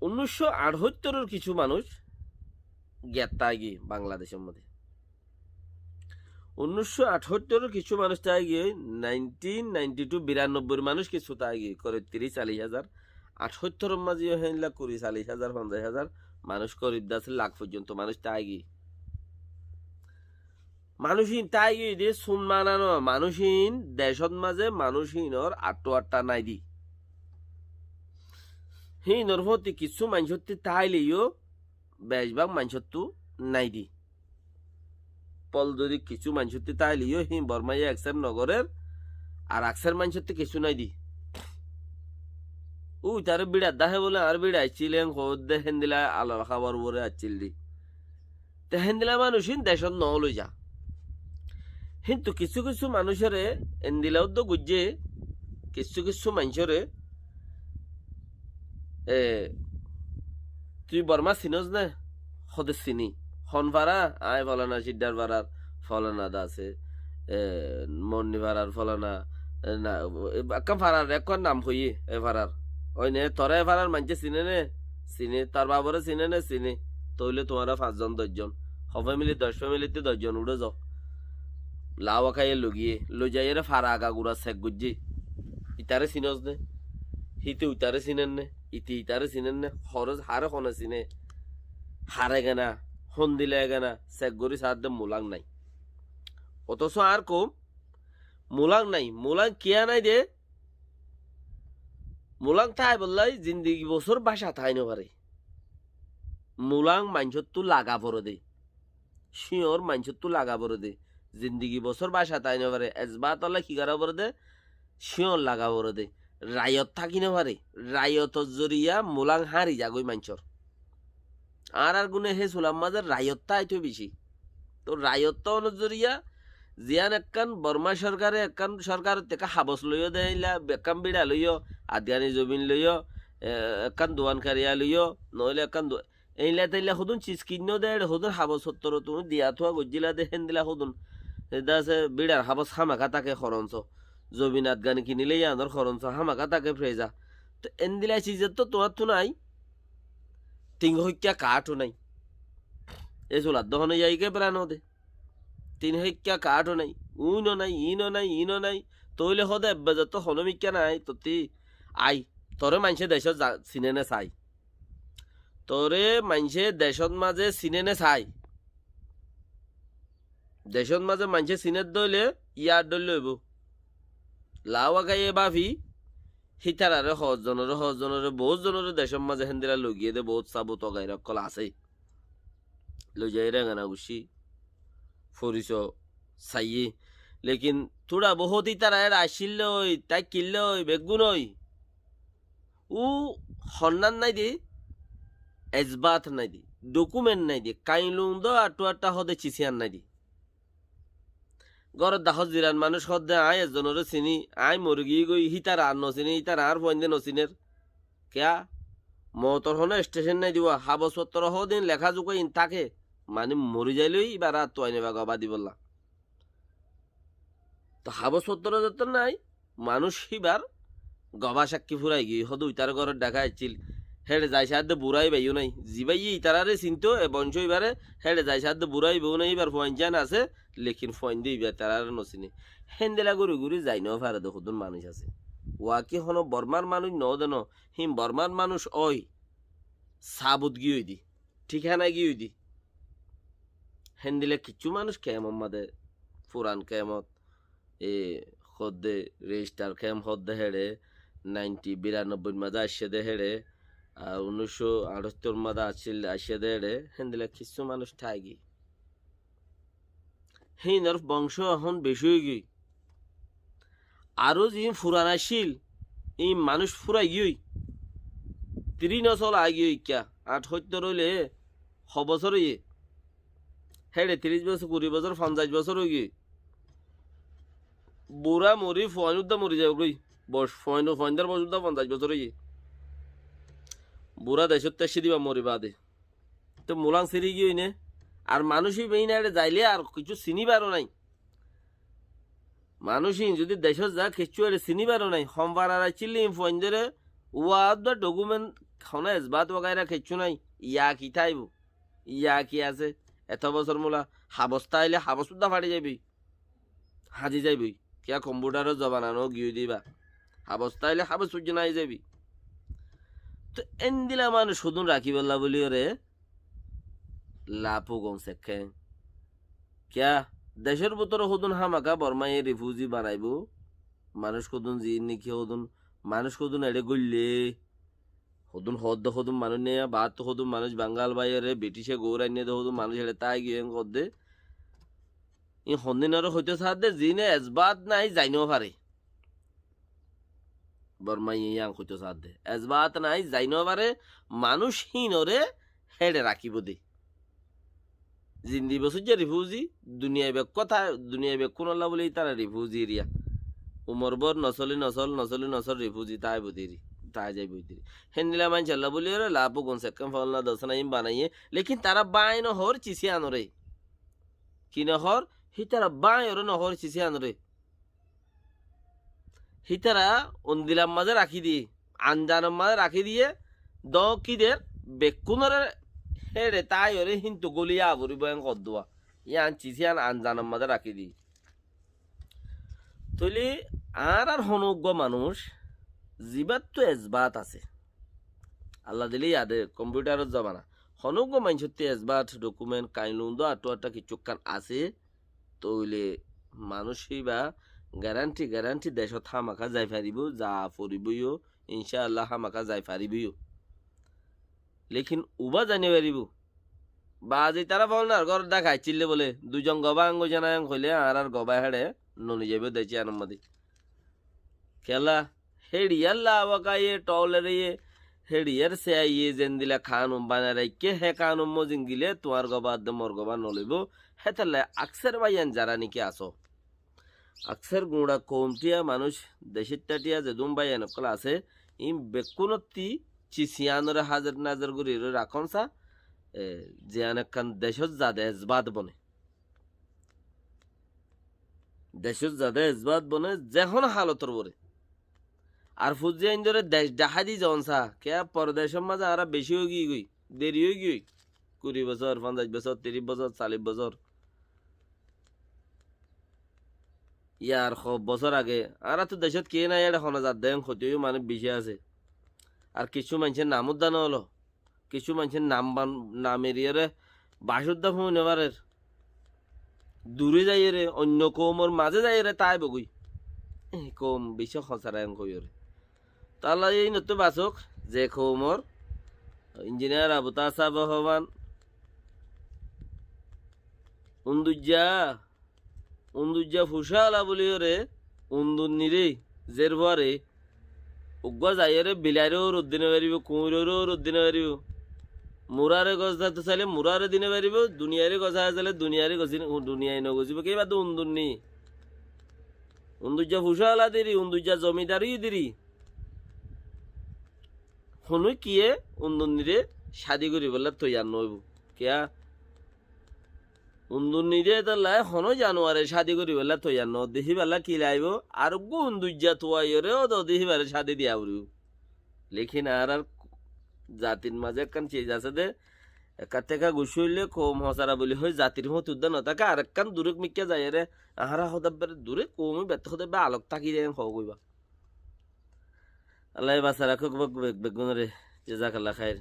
1978 কিছু মানুষ জ্ঞাতা গিয়ে বাংলাদেশের মধ্যে 1978 কিছু মানুষ তাই গিয়ে 1992 মানুষ কিছু তাই গিয়ে করে 30-40 হাজার 78 মাঝে হেনলা 20-40 হাজার 50 হাজার মানুষ করিব 10 লাখ পর্যন্ত মানুষ তাই গিয়ে মানুষহীন তাই গিয়ে দিয়ে সুন মানানো মানুষহীন দেশত মাঝে মানুষহীনর আট্টা নাই দি হিনর প্রতি কিছু মানুষত্তি তাইলেও বেশভাগ মানুষত্তু নাই দি পল যদি কিছু মানুষত্তি তাইলেও হিম বর্মাইয়া একসের নগরের আর আকসের মানুষত্তি কিছু নাই দি উই তার বিড়া দাহে বলে আর বিড়া আইছিলেন দে হেন্দিলা আলোর খাবার উপরে আসছিল দি তে হেন্দিলা মানুষহীন দেশত ন লই যা কিন্তু কিছু কিছু মানুষরে এন্দিলাও তো গুজে কিছু কিছু মানুষরে তুই বর্মা চিনস না সদে চিনি হন ভাড়া আয় ফলানা সিদ্ধার ভাড়ার ফলানা দা আছে মন্নি ভাড়ার ফলানা না একটা ভাড়ার এখন নাম হইয়ে এ ভাড়ার ওই নে তোরা এ ভাড়ার মানছে চিনে নে চিনে তার বাবরে চিনে নে চিনে তইলে তোমারা 5 জন 10 জন ফ্যামিলি 10 ফ্যামিলিতে 10 জন উড়ে যাও লাও খাইয়ে লগিয়ে লই যাই রে ফারা আগা গুড়া শেখ গুজি ইতারে চিনস নে হিতে উতারে চিনেন নে ইতি ইতারে চিনেন নে খরচ হারে খনে চিনে হারে গেনা হন দিলে গেনা শেখ গরি সাথে মুলাং নাই অথচ আর কম মুলাং নাই মুলাং কিয়া নাই দে মুলাং তাই বললাই জিন্দিগি বছর বাসা তাই নপারে মুলাং মাঞ্চত্তু লাগা পড়ে দে শিওর মাঞ্চত্তু লাগা পড়ে দে জিন্দিগি বছর বাসা তাই নপারে এজবা তলা কি করা পড়ে দে শিওর লাগা পড়ে দে রায়ত থাকি নপারে রায়তর জরিয়া মুলাং হারি যাগই মাঞ্চর আর গুনে হে সুলাম মাঝে রায়তটা আইতো বেশি তো রায়তটা অনুজরিয়া জিয়ান একান বর্মা সরকারে একান সরকার থেকে হাবস লইও দেইলা বেকাম বিড়া লইও আদিয়ানি জমিন লইও একান দোয়ানকারিয়া লইও নইলে একান এইলা তাইলা হুদুন চিজ কিনো দে হুদুন হাবস সত্তর তুমি দিয়া থোয়া গজিলা দেখেন দিলা হুদুন সেটা আছে বিড়ার হাবস হামাকা তাকে খরঞ্চ জমিন আদগানি কিনিলে ইয়ানোর খরঞ্চ হামাকা তাকে ফ্রেজা তো এন দিলা চিজের তো তোমার তো নাই তিন হইক্যা কাঠও নাই এ চুলার দহনে যাইকে প্রাণ দে তিন হইক্যা কাঠও নাই উইনও নাই ইনও নাই ইনও নাই তইলে হদে এব্বাজত তো হনমিক্যা নাই ততি আই তোরে মানছে দেশত চিনে নে চাই তোরে মানছে দেশত মাঝে চিনে নে চাই দেশত মাঝে মানছে চিনে দইলে ইয়ার দল লইব লাওয়া গাইয়ে বাভি হিতারারে সহজজনরে বহুত জনরে দেশের মাঝে হেন্দিরা লগিয়ে দে বহুত চাবো তগাই রকল আছে লই যাই রেঙানা গুছি ফরিস চাইয়ে লেকিন থোড়া বহুত ইতারা আসিল লই তাই কিনল বেগুন ও সন্ধান নাই দি এজবাত নাই দি ডকুমেন্ট নাই দি কাইলুং দো আটুয়াটা হদে চিচিয়ান নাই দি গরত দাহত জিরান মানুষ হদে আয় এজনরে চিনি আয় মুরগি গই হিতার আর নচিনি হিতার আর ফন্দে নচিনের কেয়া মতর হনে স্টেশন নাই দিবা হাবসপত্র হদিন লেখা জুকো ইন থাকে মানে মরি যাইলই এবার আর তো আইনে বাগা বাদি বললা তো হাবসপত্র যত নাই মানুষ হিবার গবা সাক্ষী ফুরাই গিয়ে হদু ইতার ঘরের দেখা আসছিল হেড়ে যাই সাহায্যে বুড়াই বাইও নাই জিবাই ইতারারে চিনতো বংশ এবারে হেড়ে যাই সাহায্যে বুড়াই বউ নাই এবার ফয়েন আছে লেকিন ফয়েন দিয়ে এবার তারার নচিনি হেন্দেলা ঘুরি ঘুরি যাই ন ফারে দেখুন মানুষ আছে ওয়াকি হন বর্মার মানুষ ন দেন হিম বর্মার মানুষ ওই সাবুত গিয়ে দি ঠিকানায় গিয়ে দি হেন্দিলে কিছু মানুষ কেমন মাদে পুরান কেমত এ হদ্দে রেজিস্টার কেম হদ্দে হেড়ে 92 মাঝে আসছে দে হেড়ে আর 1978 মাদা আসে দে হেন্দিলে কিছু মানুষ ঠাইগি হিনর বংশ এখন বেশি হয়ে গই আরো যে ফুরান আসিল এই মানুষ ফুরাই গই 30 নচল আগি ইকা 78 রইলে বছর ইয়ে হেড়ে 30 বছর 20 বছর 50 বছর হয়ে গই বুড়া মরি ফয়নুদ্দা মরি যাবে গই বস ফয়নদার বসুদ্দা 50 বছর হয়ে বুড়া দেশত তেসি দিবা মরি বাদে তো মুলাং সিরি গিয়ে নে আর মানুষই বেইনা যাইলে আর কিছু চিনিবারও নাই মানুষই যদি দেশত যা কিছু চিনিবারও নাই সোমবার আর চিল্লি ফোন ধরে ওয়াদ ডকুমেন্ট খনে এজবাত ওগাইরা কিচ্ছু নাই ইয়া কি থাইব ইয়া কি আছে এত বছর মোলা হাবস্তা আইলে হাবস্তা ফাড়ি যাবি হাজি যাবি কিয়া কম্পিউটারও জবানানো গিয়ে দিবা হাবস্তা আইলে হাবস সূর্য নাই যাবি তো এন দিলা মানুষ শুধু রাখি বললা বলি রে লাপু গম শেখে কিয়া দেশের ভিতরে সদুন হামাকা বর্মাই রিফিউজি বানাইব মানুষ কদুন জি নাকি সদুন মানুষ কদুন এড়ে গড়লে সদুন হদ সদুন মানুষ নিয়ে বাদ সদুন মানুষ বাঙ্গাল বাইরে ব্রিটিশে গৌরাই নিয়ে সদুন মানুষ এড়ে তাই গিয়ে কদে ই সন্দিনর হইতে সাথে জিনে এজবাত নাই যাইনও পারে বর্মাই ইয়াং হইতে সাথে এজবাত নাই যাইনও পারে মানুষ হিনরে হেড়ে রাখিব দে জিন্দি বছর যে রিফিউজি দুনিয়ায় বেগ কথা দুনিয়ায় বেগ কোন আল্লাহ বলেই তারা রিফিউজি এরিয়া উমর বর নসলি নসল রিফিউজি তাই বুদিরি তাই যাই বুদিরি হেন্দিলা মান চাল্লা বলি রে লাপো কোন সেকম ফলনা দসনা ইম বানাইয়ে লেকিন তারা বাইন হর চিসি আনরে কি নহর হি তারা বাই ওর নহর চিসি আনরে হি তারা অন্দিলাম মাঝে রাখি দিয়ে আনজানের মাঝে রাখি দিয়ে দ কিদের বেকুনরে হেরে তাই ওরে হিন্তু গলিয়া আবরিব কদুয়া ইয়ান চিসি আনজানের মাঝে রাখি দি তৈলি আর হনুজ্ঞ মানুষ জিবাত তো এজবাত আছে আল্লাহ দিলি ইয়াদে কম্পিউটারত যাবা না হনুজ্ঞ মানুষতে এজবাত ডকুমেন্ট কাইনুন দো আটো কিছুকান আছে তৈলে মানুষই বা গ্যারান্টি দেশত হামাকা যাই ফারিব যা ফরিবইও ইনশাআল্লাহ হামাকা যাই ফারিবইও লেকিন উবা জানি পারিব বা যে তারা বল না ঘর দেখাই চিল্লে বলে দুজন গবা আঙ্গ জানায় হইলে আর গবা হেড়ে ননি যাবে দেখছি আনন্দি খেলা হেড়িয়ার লাওয়াকাইয়ে টলেরিয়ে হেড়িয়ার সে আইয়ে যেন দিলা খান বানা রাইকে হে কান জিঙ্গিলে তোমার গবা মোর গবা নলিব হে তাহলে আকসের বাইয়ান যারা নাকি আসো আকসের গুঁড়া কমটিয়া মানুষ দেশের টাটিয়া যেদুম বাইয়ান কল আছে ইম বেকুনতি চিসিয়ানরে হাজার নাজার গুড়ি রাখন সা যে অনেকখান দেশত যাদে এজবাত বনে দেশত যাদে এজবাত বনে যেখন হালতর বরে আর ফুজি আইন ধরে দেশ ডাহাদি যখন সা কে পরদেশের মাঝে আর বেশি হয়ে গিয়ে গই দেরি হয়ে গিয়ে 20 বছর 50 বছর 30 বছর 40 বছর ইয়ার বছর আগে আর তো দেশত কে নাই এটা শোনা যাত দেন ক্ষতিও মানে বেশি আছে আর কিছু মানুষের নাম উদ্যান হলো কিছু মানুষের নাম এরিয়ারে বাসুদ্ধা ফোন এবারের দূরে যাই রে অন্য কৌমর মাঝে যাই রে তাই বগুই কম বেশি খসারায়ং কই রে তাহলে এই নতুন বাসক যে কৌমর ইঞ্জিনিয়ার আবু তাসাব রহমান উন্দুজ্জা ফুসালা বলি রে উন্দুন্নিরে জের ভরে উগ্গা যাই রে বিলাইরেও রোদ দিনে পারিব কুমিরেরও রোদ দিনে পারিব মুরারে গছ ধরতে চাইলে মুরারে দিনে পারিব দুনিয়ারে গছা চাইলে দুনিয়ারে গছি দুনিয়ায় নগজিব কেবা তো উন্দুন্নি উন্দুজ্জা ফুসালা দিরি উন্দুজ্জা জমিদারি দিরি শুনু কিয়ে উন্দুন্নিরে শাদি করি বললে তৈয়ার নইব কেয়া উন্দুন্নিরে তাহলে হনো জানুয়ারে শাদি করি বললে তৈয়ার ন দেখি বেলা কি লাইব আর গু উন্দুজ্জা তোয়াইরে ও তো দেখি বেলা শাদি দিয়া উড়িব লেখিন আর জাতির মাঝে একখান চেজ আছে দে একা থেকে গুছইলে কম হসারা বলি হয় জাতির মত উদ্যান থাকে আর একখান দূরে মিকে যায় রে আহারা হদাবের দূরে কমই ব্যর্থ হতে আলোক থাকি যায় হ কইবা আল্লাহ বাসা রাখুক বেগুন রে জাজাকাল্লাহ খায়ের